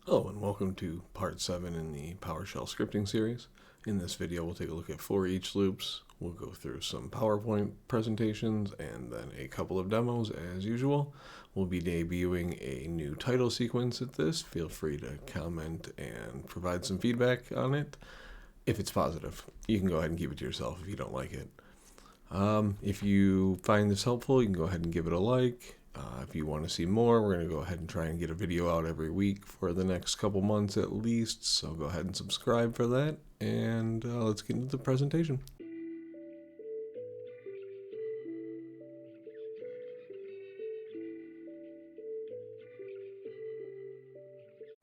Hello and welcome to part 7 in the Powershell scripting series. In this video we'll take a look at Foreach loops, we'll go through some PowerPoint presentations and then a couple of demos as usual. We'll be debuting a new title sequence at this. Feel free to comment and provide some feedback on it if it's positive. You can go ahead and keep it to yourself if you don't like it. If you find this helpful, you can go ahead and give it a like. If you want to see more, we're going to go ahead and try and get a video out every week for the next couple months at least. So go ahead and subscribe for that. And let's get into the presentation.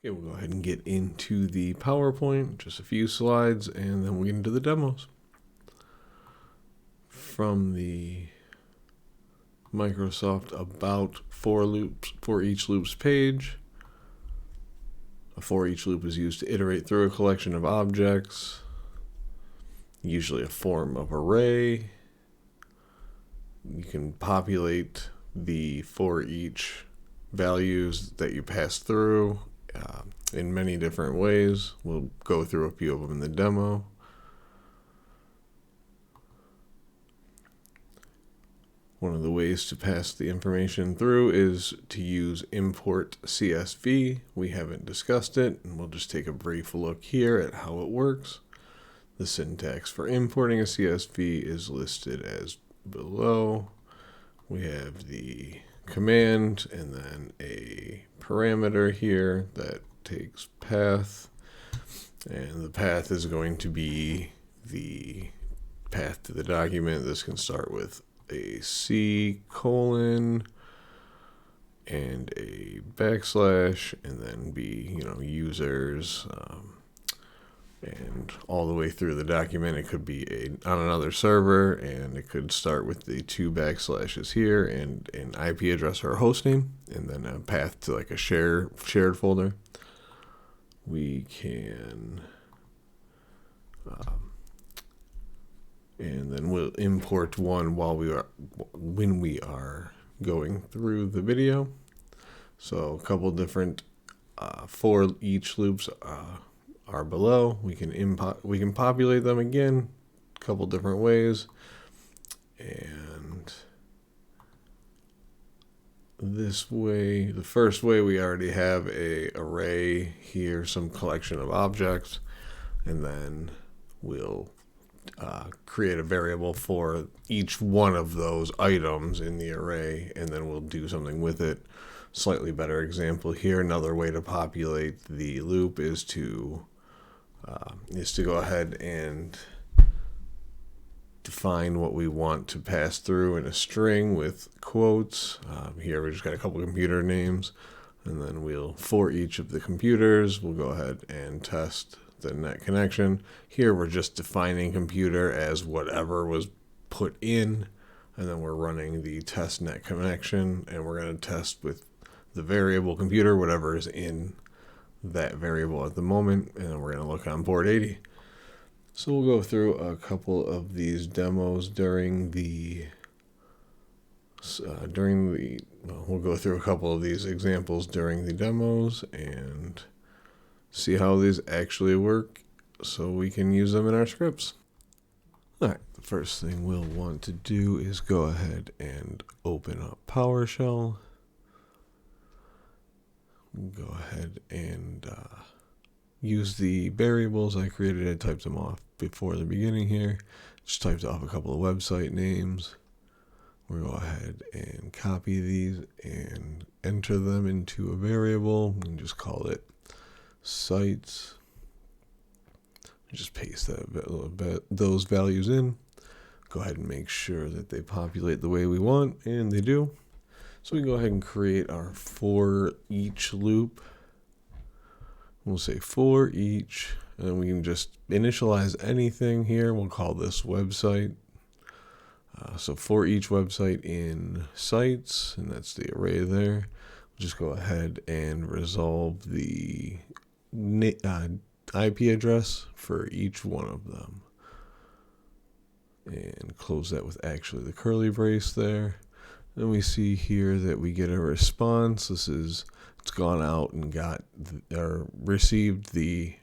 Okay, we'll go ahead and get into the PowerPoint, just a few slides, and then we'll get into the demos. From the Microsoft About Foreach loops page. A Foreach loop is used to iterate through a collection of objects, usually a form of array. You can populate the Foreach values that you pass through in many different ways. We'll go through a few of them in the demo. One of the ways to pass the information through is to use import CSV. We haven't discussed it, and we'll just take a brief look here at how it works. The syntax for importing a CSV is listed as below. We have the command and then a parameter here that takes path, and the path is going to be the path to the document. This can start with a C colon and a backslash, and then be users, and all the way through the document. It could be on another server, and it could start with the 2 backslashes here and an IP address or a host name, and then a path to like a shared folder. We can and then we'll import one when we are going through the video. So a couple different Foreach loops are below. We can populate them again a couple different ways, and this way, the first way, we already have a array here, some collection of objects, and then we'll create a variable for each one of those items in the array, and then we'll do something with it. Slightly better example here. Another way to populate the loop is to go ahead and define what we want to pass through in a string with quotes. Here we just got a couple computer names, and then for each of the computers, we'll go ahead and test the net connection. Here we're just defining computer as whatever was put in, and then we're running the test net connection, and we're going to test with the variable computer whatever is in that variable at the moment, and then we're going to look on port 80. So we'll go through a couple of these demos we'll go through a couple of these examples during the demos and see how these actually work so we can use them in our scripts. Alright, the first thing we'll want to do is go ahead and open up PowerShell. Go ahead and use the variables I created. I typed them off before the beginning here. Just typed off a couple of website names. We'll go ahead and copy these and enter them into a variable and just call it sites. Just paste those values in. Go ahead and make sure that they populate the way we want, and they do. So we go ahead and create our Foreach loop. We'll say Foreach, and we can just initialize anything here. We'll call this website. So Foreach website in sites, and that's the array there. We'll just go ahead and resolve the IP address for each one of them, and close that with actually the curly brace there. Then we see here that we get a response. This is gone out and got or received the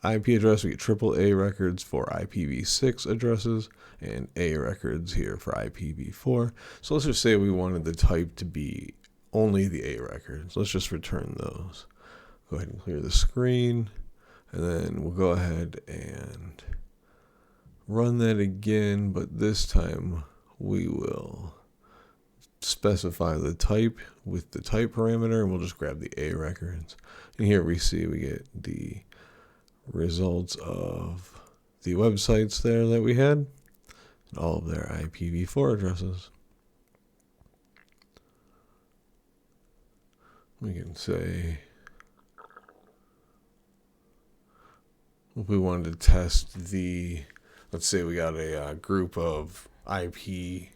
IP address, we get AAA records for IPv6 addresses and A records here for IPv4. So let's just say we wanted the type to be only the A records. Let's just return those. Go ahead and clear the screen, and then we'll go ahead and run that again, but this time we will specify the type with the type parameter, and we'll just grab the A records. And here we see we get the results of the websites there that we had, and all of their IPv4 addresses. We can say if we wanted to test let's say we got a group of IP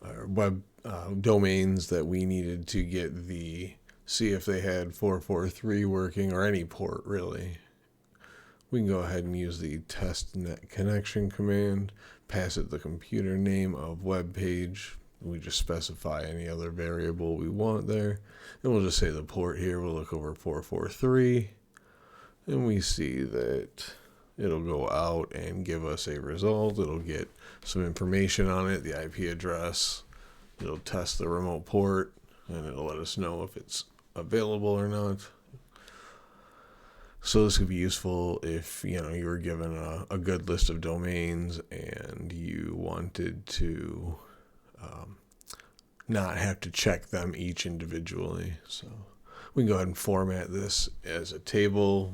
or web domains that we needed to see if they had 443 working, or any port really. We can go ahead and use the test net connection command, pass it the computer name of web page. We just specify any other variable we want there. And we'll just say the port here, we'll look over 443. And we see that it'll go out and give us a result. It'll get some information on it, the IP address. It'll test the remote port, and it'll let us know if it's available or not. So this could be useful if you were given a good list of domains and you wanted to not have to check them each individually. So we can go ahead and format this as a table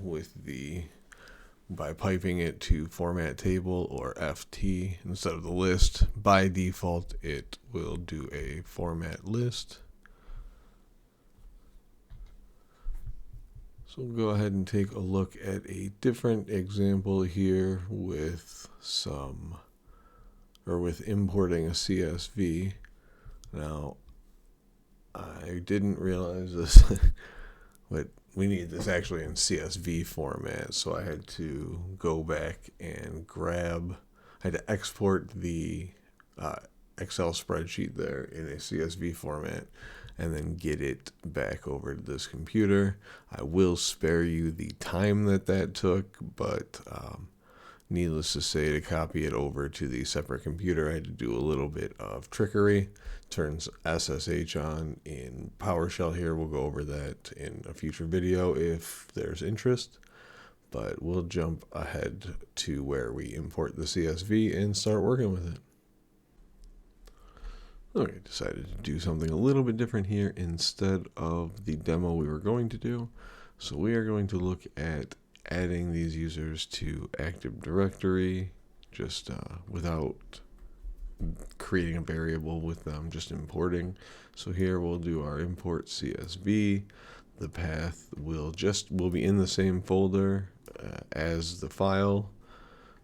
by piping it to format table or FT instead of the list. By default, it will do a format list. So we'll go ahead and take a look at a different example here with importing a CSV. Now, I didn't realize this, but we need this actually in CSV format, so I had to go back and I had to export the Excel spreadsheet there in a CSV format and then get it back over to this computer. I will spare you the time that took, but needless to say, to copy it over to the separate computer, I had to do a little bit of trickery. Turns SSH on in PowerShell here. We'll go over that in a future video if there's interest. But we'll jump ahead to where we import the CSV and start working with it. Okay, decided to do something a little bit different here instead of the demo we were going to do. So we are going to look at adding these users to Active Directory just without creating a variable with them, just importing. So here we'll do our import CSV. The path will be in the same folder as the file.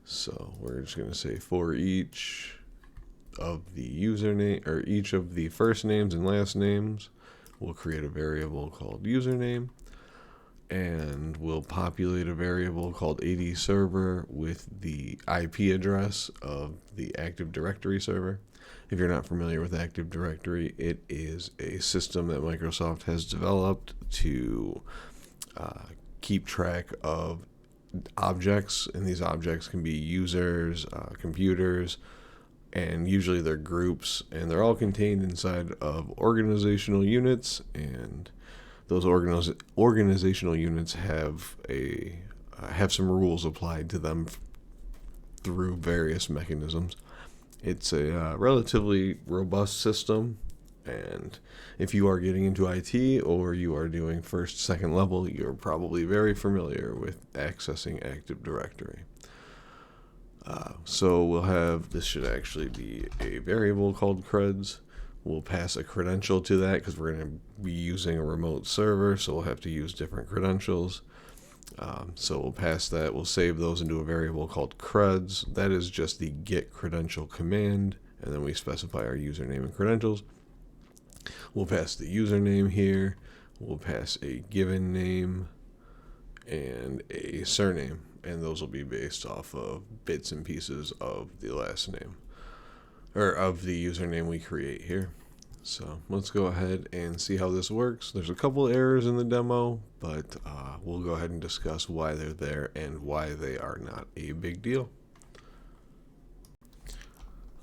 So we're just going to say for each of the username, or each of the first names and last names, we'll create a variable called username, and we'll populate a variable called AD server with the IP address of the Active Directory server. If you're not familiar with Active Directory, it is a system that Microsoft has developed to keep track of objects, and these objects can be users, computers, and usually they're groups, and they're all contained inside of organizational units, and those organizational units have some rules applied to them through various mechanisms. It's a relatively robust system, and if you are getting into IT or you are doing first, second level, you're probably very familiar with accessing Active Directory. So we'll have, this should actually be a variable called creds. We'll pass a credential to that because we're going to be using a remote server, so we'll have to use different credentials. So we'll pass that. We'll save those into a variable called creds. That is just the get credential command, and then we specify our username and credentials. We'll pass the username here. We'll pass a given name and a surname, and those will be based off of bits and pieces of the last name, or of the username we create here. So let's go ahead and see how this works. There's a couple errors in the demo, but we'll go ahead and discuss why they're there and why they are not a big deal.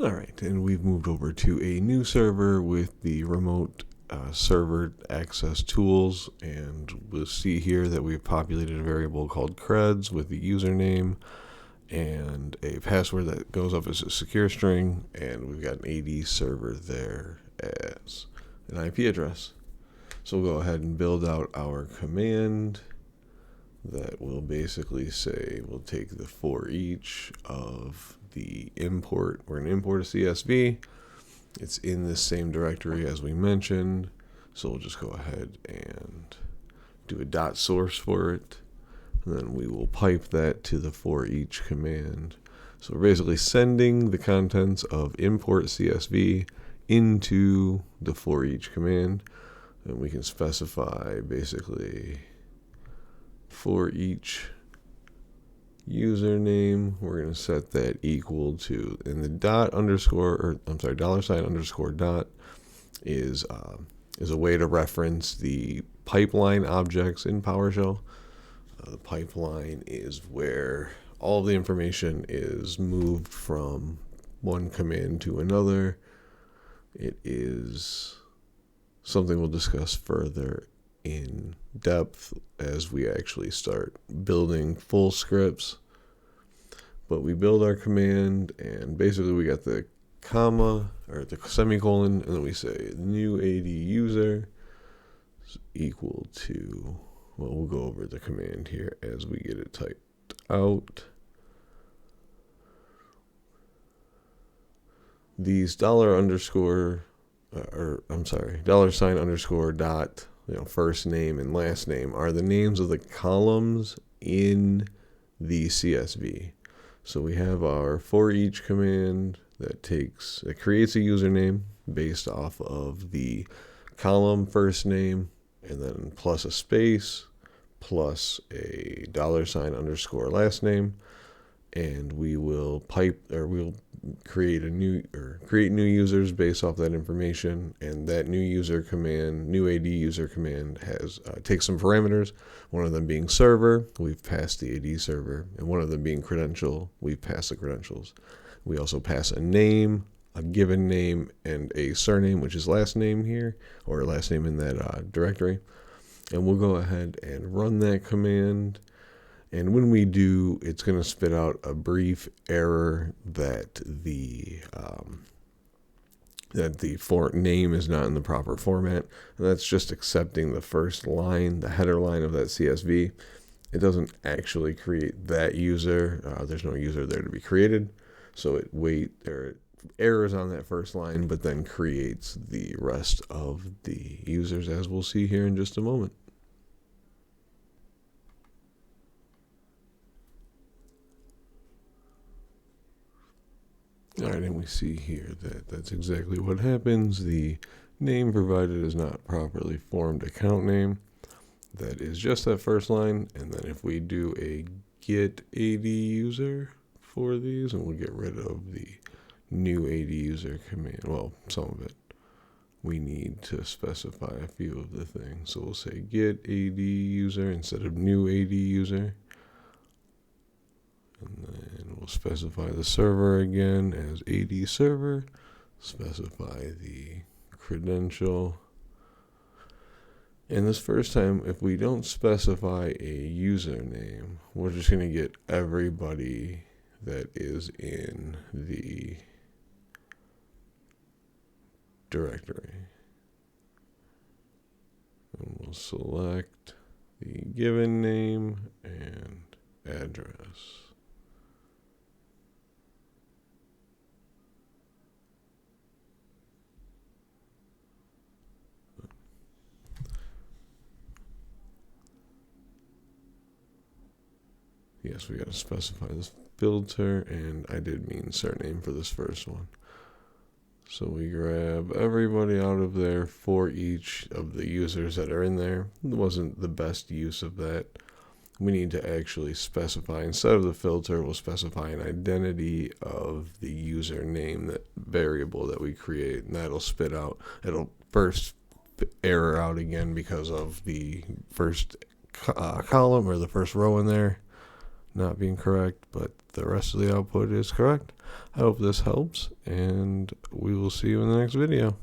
All right, and we've moved over to a new server with the remote server access tools, and we'll see here that we've populated a variable called creds with the username and a password that goes up as a secure string, and we've got an AD server there as an IP address. So we'll go ahead and build out our command that will basically say we'll take the for each of the import. We're going to import a CSV. It's in this same directory as we mentioned. So we'll just go ahead and do a dot source for it. And then we will pipe that to the for each command. So we're basically sending the contents of import CSV into the for each command. And we can specify basically for each username. We're going to set that equal to, and the $_dot is a way to reference the pipeline objects in PowerShell. The pipeline is where all the information is moved from one command to another. It is something we'll discuss further in depth as we actually start building full scripts. But we build our command, and basically we got the comma or the semicolon, and then we say new AD user is equal to, well, we'll go over the command here as we get it typed out. These $_dot, first name and last name are the names of the columns in the CSV. So we have our for each command that creates a username based off of the column first name, and then plus a space, plus a $_ last name, and we will create new users based off that information. And that new AD user command takes some parameters, one of them being server, we've passed the AD server, and one of them being credential, we've passed the credentials. We also pass a name, a given name, and a surname, which is last name here, or last name in that directory. And we'll go ahead and run that command. And when we do, it's going to spit out a brief error that the name is not in the proper format. And that's just accepting the first line, the header line of that CSV. It doesn't actually create that user. There's no user there to be created. So it errors on that first line, but then creates the rest of the users, as we'll see here in just a moment. All right, and we see here that that's exactly what happens. The name provided is not properly formed account name. That is just that first line. And then if we do a get AD user for these, and we'll get rid of the new AD user command, well, some of it, we need to specify a few of the things. So we'll say get AD user instead of new AD user. And then we'll specify the server again as AD server, specify the credential. And this first time, if we don't specify a username, we're just going to get everybody that is in the directory. And we'll select the given name and address. Yes, we got to specify this filter, and I did mean surname for this first one. So we grab everybody out of there for each of the users that are in there. It wasn't the best use of that. we need to actually specify, instead of the filter, we'll specify an identity of the username, that variable that we create, and that'll spit out, it'll first error out again because of the first column or the first row in there not being correct, but the rest of the output is correct. I hope this helps, and we will see you in the next video.